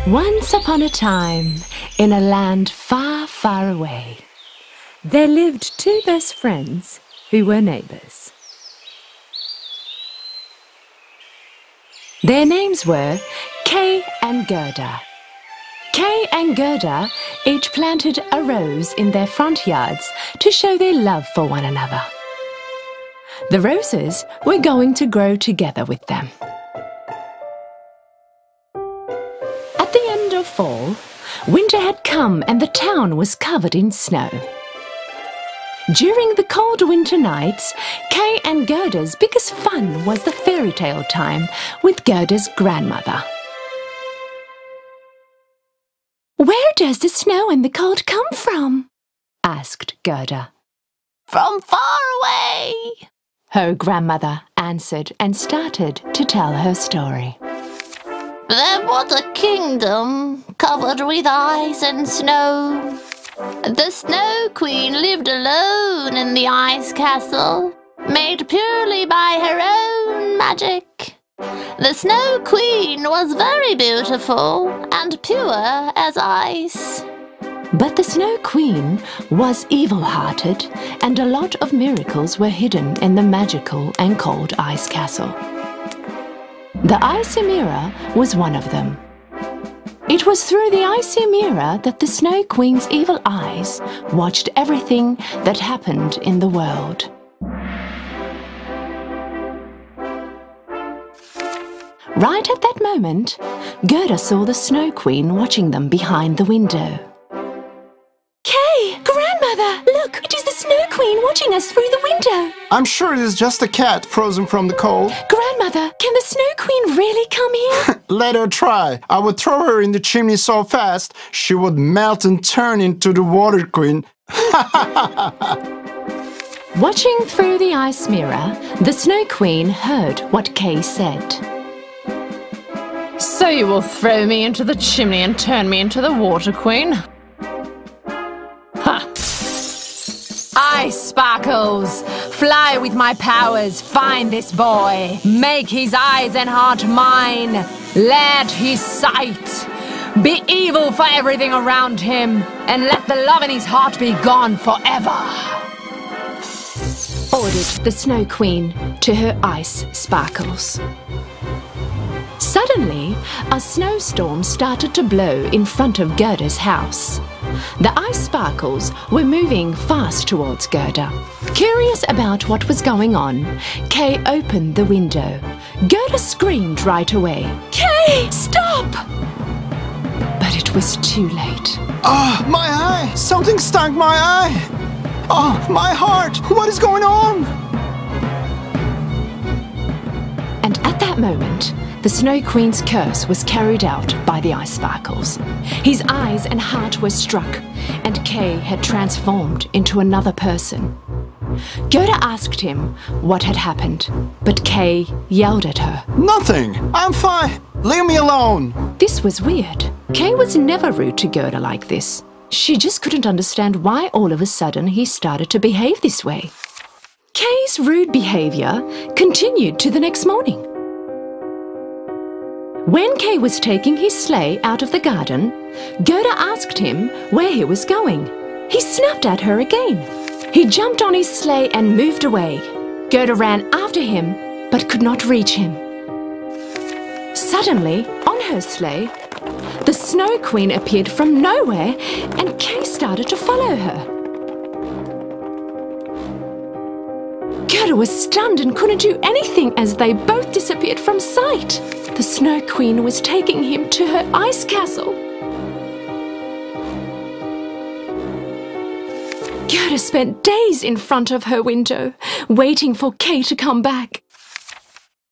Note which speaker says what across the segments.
Speaker 1: Once upon a time, in a land far, far away, there lived two best friends who were neighbours. Their names were Kay and Gerda. Kay and Gerda each planted a rose in their front yards to show their love for one another. The roses were going to grow together with them. At the end of fall, winter had come and the town was covered in snow. During the cold winter nights, Kay and Gerda's biggest fun was the fairy tale time with Gerda's grandmother. "Where does the snow and the cold come from?" asked Gerda.
Speaker 2: "From far away,"
Speaker 1: her grandmother answered and started to tell her story.
Speaker 2: "There was a kingdom covered with ice and snow. The Snow Queen lived alone in the ice castle, made purely by her own magic. The Snow Queen was very beautiful and pure as ice."
Speaker 1: But the Snow Queen was evil-hearted, and a lot of miracles were hidden in the magical and cold ice castle. The icy mirror was one of them. It was through the icy mirror that the Snow Queen's evil eyes watched everything that happened in the world. Right at that moment, Gerda saw the Snow Queen watching them behind the window. "Kay, grandmother, look, it is the Snow Queen watching us through the window."
Speaker 3: I'm sure it is just a cat frozen from the cold.
Speaker 1: "Grandmother, can the Snow Queen really come here?"
Speaker 3: Let her try. I would throw her in the chimney so fast she would melt and turn into the Water Queen.
Speaker 1: Watching through the ice mirror, the Snow Queen heard what Kay said.
Speaker 4: "So you will throw me into the chimney and turn me into the Water Queen? Ha! Ice sparkles! Fly with my powers, find this boy. Make his eyes and heart mine. Let his sight be evil for everything around him, and let the love in his heart be gone forever,"
Speaker 1: ordered the Snow Queen to her ice sparkles. Suddenly, a snowstorm started to blow in front of Gerda's house. The ice sparkles were moving fast towards Gerda. Curious about what was going on, Kay opened the window. Gerda screamed right away, "Kay, stop!" But it was too late.
Speaker 3: Oh, my eye! Something stung my eye! Oh, my heart! What is going on?
Speaker 1: And at that moment, the Snow Queen's curse was carried out by the ice sparkles. His eyes and heart were struck, and Kay had transformed into another person. Gerda asked him what had happened, but Kay yelled at her.
Speaker 3: Nothing! I'm fine! Leave me alone!
Speaker 1: This was weird. Kay was never rude to Gerda like this. She just couldn't understand why all of a sudden he started to behave this way. Kay's rude behavior continued to the next morning. When Kay was taking his sleigh out of the garden, Gerda asked him where he was going. He snapped at her again. He jumped on his sleigh and moved away. Gerda ran after him, but could not reach him. Suddenly, on her sleigh, the Snow Queen appeared from nowhere, and Kay started to follow her. Gerda was stunned and couldn't do anything as they both disappeared from sight. The Snow Queen was taking him to her ice castle. Gerda spent days in front of her window, waiting for Kay to come back.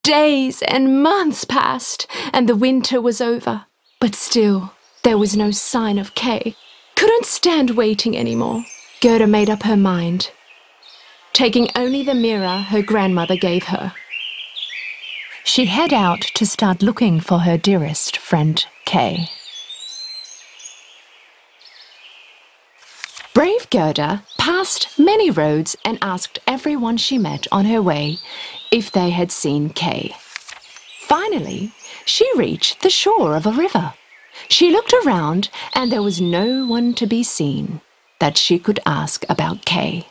Speaker 1: Days and months passed, and the winter was over. But still, there was no sign of Kay. Couldn't stand waiting anymore. Gerda made up her mind, taking only the mirror her grandmother gave her. She head out to start looking for her dearest friend, Kay. Brave Gerda passed many roads and asked everyone she met on her way if they had seen Kay. Finally, she reached the shore of a river. She looked around and there was no one to be seen that she could ask about Kay.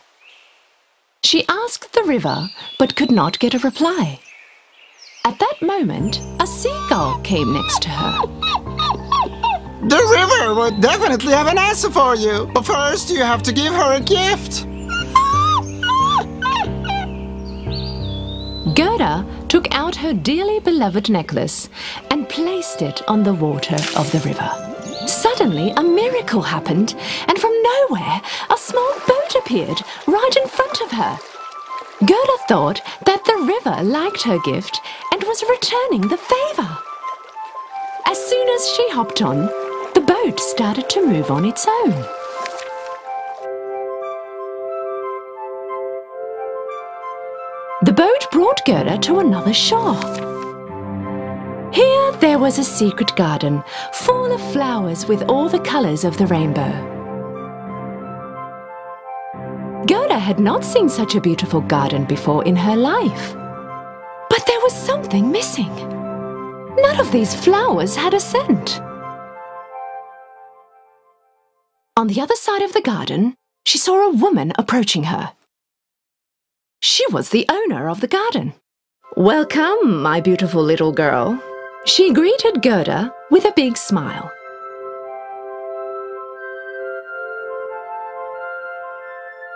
Speaker 1: She asked the river but could not get a reply. At that moment, a seagull came next to her.
Speaker 3: The river would definitely have an answer for you. But first, you have to give her a gift.
Speaker 1: Gerda took out her dearly beloved necklace and placed it on the water of the river. Suddenly, a miracle happened, and from nowhere, a small boat appeared right in front of her. Gerda thought that the river liked her gift and was returning the favor. As soon as she hopped on, the boat started to move on its own. The boat brought Gerda to another shore. Here there was a secret garden full of flowers with all the colors of the rainbow. Gerda had not seen such a beautiful garden before in her life. But there was something missing. None of these flowers had a scent. On the other side of the garden, she saw a woman approaching her. She was the owner of the garden. "Welcome, my beautiful little girl." She greeted Gerda with a big smile.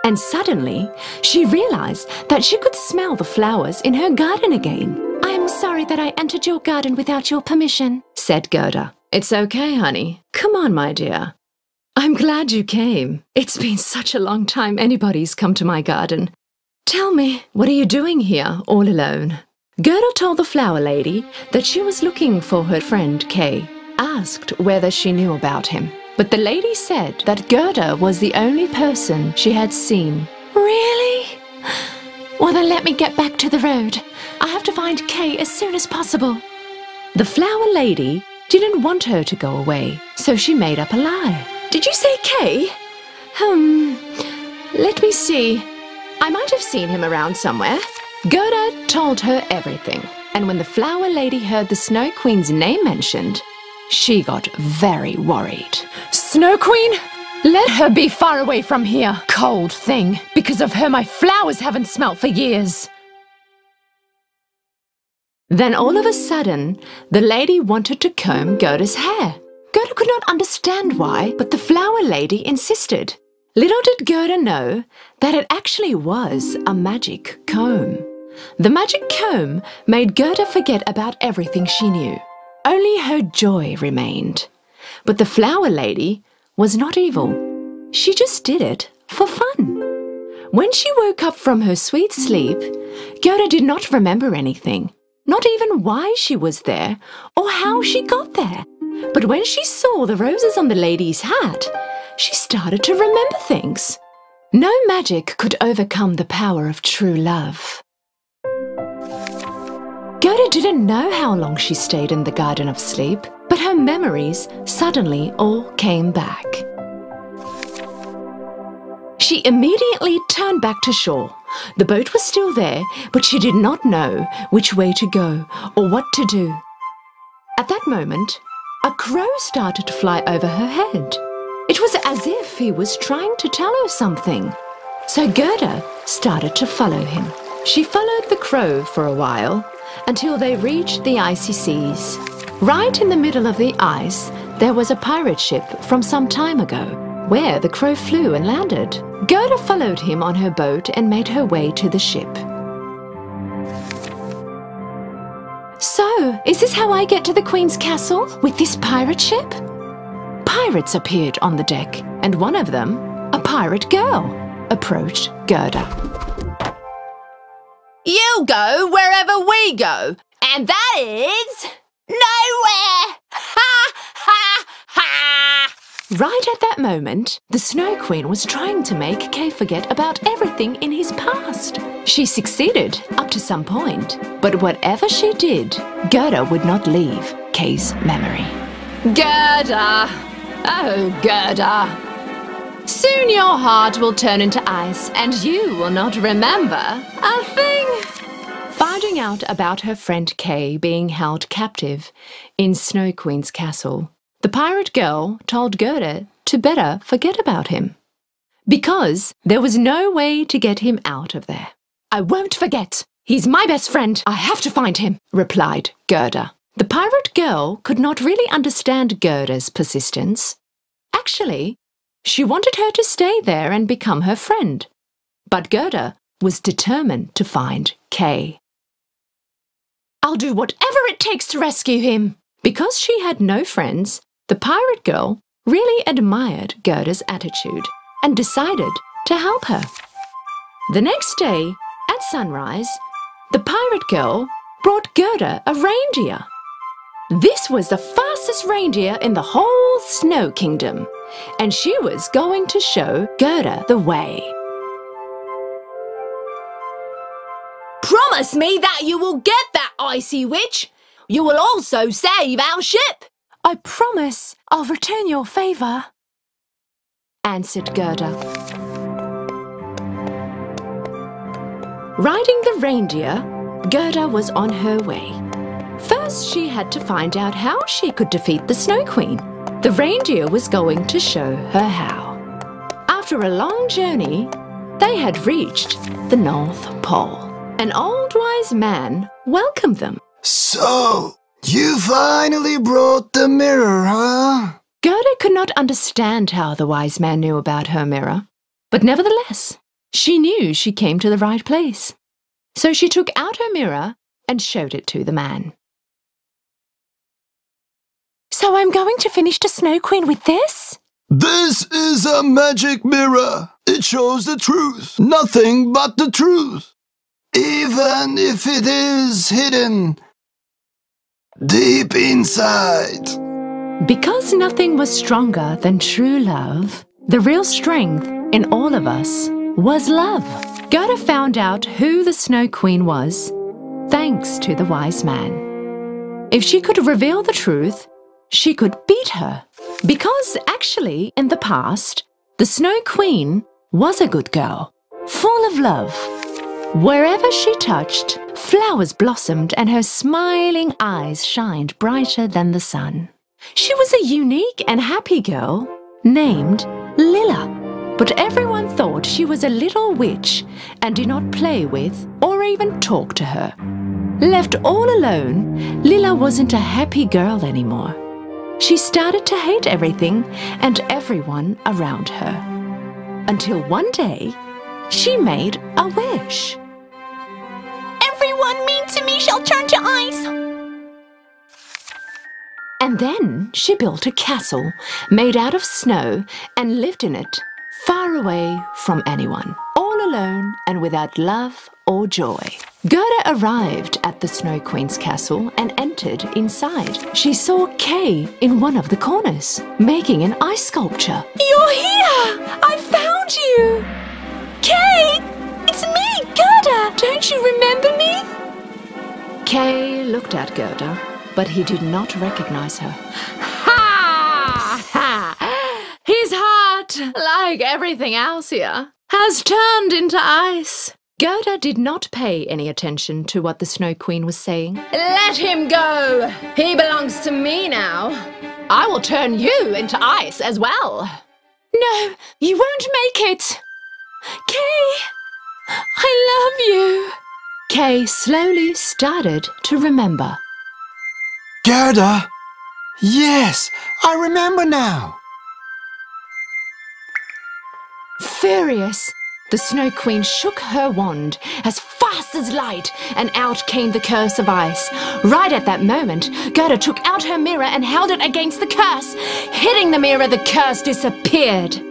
Speaker 1: And suddenly, she realized that she could smell the flowers in her garden again. "I am sorry that I entered your garden without your permission," said Gerda. "It's okay, honey. Come on, my dear. I'm glad you came. It's been such a long time anybody's come to my garden. Tell me, what are you doing here all alone?" Gerda told the flower lady that she was looking for her friend Kay, asked whether she knew about him. But the lady said that Gerda was the only person she had seen. "Really? Well, then let me get back to the road. I have to find Kay as soon as possible." The flower lady didn't want her to go away, so she made up a lie. "Did you say Kay? Let me see. I might have seen him around somewhere." Gerda told her everything, and when the flower lady heard the Snow Queen's name mentioned, she got very worried.
Speaker 4: Snow Queen? Let her be far away from here, cold thing. Because of her, my flowers haven't smelt for years.
Speaker 1: Then all of a sudden, the lady wanted to comb Gerda's hair. Gerda could not understand why, but the flower lady insisted. Little did Gerda know that it actually was a magic comb. The magic comb made Gerda forget about everything she knew. Only her joy remained. But the flower lady was not evil. She just did it for fun. When she woke up from her sweet sleep, Gerda did not remember anything, not even why she was there or how she got there. But when she saw the roses on the lady's hat, she started to remember things. No magic could overcome the power of true love. Gerda didn't know how long she stayed in the Garden of Sleep, but her memories suddenly all came back. She immediately turned back to shore. The boat was still there, but she did not know which way to go or what to do. At that moment, a crow started to fly over her head. It was as if he was trying to tell her something. So Gerda started to follow him. She followed the crow for a while until they reached the icy seas. Right in the middle of the ice, there was a pirate ship from some time ago, where the crow flew and landed. Gerda followed him on her boat and made her way to the ship. "So, is this how I get to the Queen's castle? With this pirate ship?" Pirates appeared on the deck, and one of them, a pirate girl, approached Gerda.
Speaker 4: You go wherever we go, and that is nowhere! Ha ha ha!
Speaker 1: Right at that moment, the Snow Queen was trying to make Kay forget about everything in his past. She succeeded up to some point, but whatever she did, Gerda would not leave Kay's memory.
Speaker 4: Gerda! Oh, Gerda! Soon your heart will turn into ice and you will not remember a thing.
Speaker 1: Finding out about her friend Kay being held captive in Snow Queen's castle, the pirate girl told Gerda to better forget about him, because there was no way to get him out of there. "I won't forget. He's my best friend. I have to find him," replied Gerda. The pirate girl could not really understand Gerda's persistence. Actually, she wanted her to stay there and become her friend. But Gerda was determined to find Kay. "I'll do whatever it takes to rescue him." Because she had no friends, the pirate girl really admired Gerda's attitude and decided to help her. The next day, at sunrise, the pirate girl brought Gerda a reindeer. This was the fastest reindeer in the whole Snow Kingdom, and she was going to show Gerda the way.
Speaker 5: "Promise me that you will get that icy witch. You will also save our ship."
Speaker 1: "I promise I'll return your favour," answered Gerda. Riding the reindeer, Gerda was on her way. First, she had to find out how she could defeat the Snow Queen. The reindeer was going to show her how. After a long journey, they had reached the North Pole. An old wise man welcomed them.
Speaker 3: So, you finally brought the mirror, huh?
Speaker 1: Gerda could not understand how the wise man knew about her mirror, but nevertheless, she knew she came to the right place. So she took out her mirror and showed it to the man. "So I'm going to finish the Snow Queen with this?"
Speaker 3: This is a magic mirror. It shows the truth, nothing but the truth. Even if it is hidden deep inside.
Speaker 1: Because nothing was stronger than true love, the real strength in all of us was love. Gerda found out who the Snow Queen was, thanks to the wise man. If she could reveal the truth, she could beat her. Because actually, in the past, the Snow Queen was a good girl, full of love. Wherever she touched, flowers blossomed and her smiling eyes shined brighter than the sun. She was a unique and happy girl named Lilla, but everyone thought she was a little witch and did not play with or even talk to her. Left all alone, Lilla wasn't a happy girl anymore. She started to hate everything and everyone around her. Until one day, she made a wish.
Speaker 2: "Everyone mean to me shall turn to ice."
Speaker 1: And then she built a castle made out of snow and lived in it, far away from anyone, all alone and without love or joy. Gerda arrived at the Snow Queen's castle and entered inside. She saw Kay in one of the corners, making an ice sculpture.
Speaker 5: "You're here! I found you!" "Kay! It's me, Gerda! Don't you remember me?"
Speaker 1: Kay looked at Gerda, but he did not recognize her.
Speaker 4: Ha! Ha! His heart, like everything else here, has turned into ice.
Speaker 1: Gerda did not pay any attention to what the Snow Queen was saying.
Speaker 4: Let him go. He belongs to me now. I will turn you into ice as well.
Speaker 5: "No, you won't make it. Kay, I love you."
Speaker 1: Kay slowly started to remember.
Speaker 3: Gerda? Yes, I remember now.
Speaker 1: Furious, the Snow Queen shook her wand as fast as light, and out came the curse of ice. Right at that moment, Gerda took out her mirror and held it against the curse. Hitting the mirror, the curse disappeared.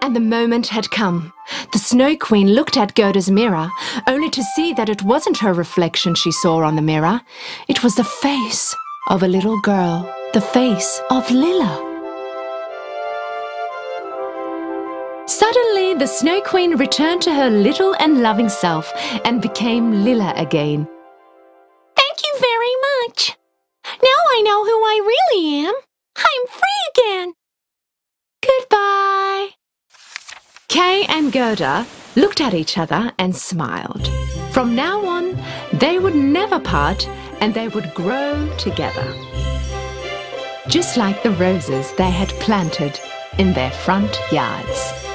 Speaker 1: And the moment had come. The Snow Queen looked at Gerda's mirror, only to see that it wasn't her reflection she saw on the mirror. It was the face of a little girl, the face of Lilla. Suddenly, the Snow Queen returned to her little and loving self and became Lilla again.
Speaker 2: Thank you very much. Now I know who I really am. I'm free again.
Speaker 1: Goodbye. Kay and Gerda looked at each other and smiled. From now on, they would never part and they would grow together. Just like the roses they had planted in their front yards.